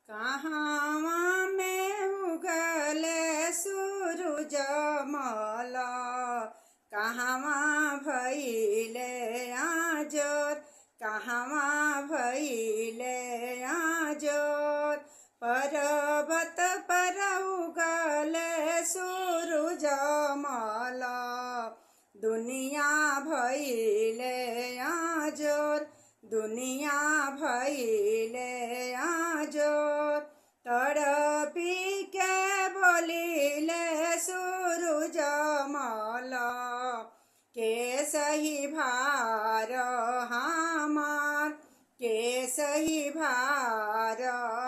कहवा में उगले सूरज मल, कहवा भइले आजोर, कहवा भइले आजोर। पर्वत पर उगले सूरज मल, दुनिया भइले आजोर, दुनिया भइले आजोर। तड़पी के बोलिले सूरज मल, के सही भार हमार, के सही भार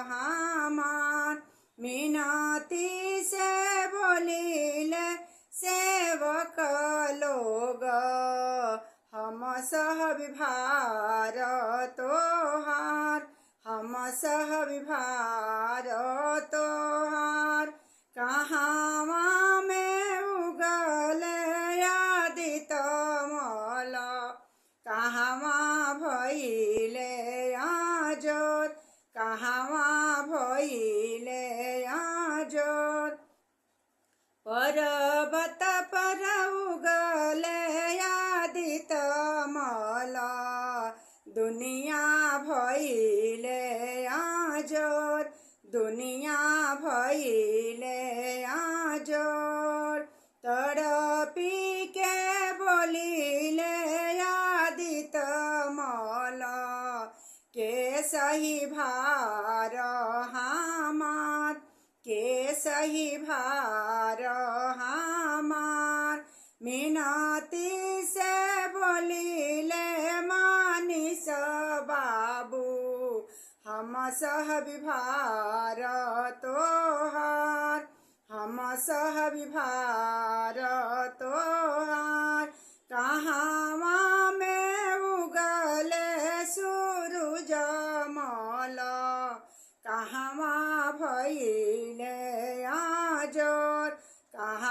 हमार। मिनती से बोलिले सेवक लोग, हम सह विभार तोहार, हम सह विभार तोहार। कहवा में उगले आदित मल, कहवा भइले आजोर, कहवा भइले आजोर। पर्वत पर उगले आदित मल, दुनिया भइले आजोर, दुनिया भइले आजोर। तड़पी के बोलिले आदित मल, के सही भार हमार, के सही भार हमार। मिनती से बोलिले मानिस बाबू, हम सह विभार तोहार, हम सह विभार तोहार। कहवा में उगले सूरज मल, कहवा भइले आजोर, कहवा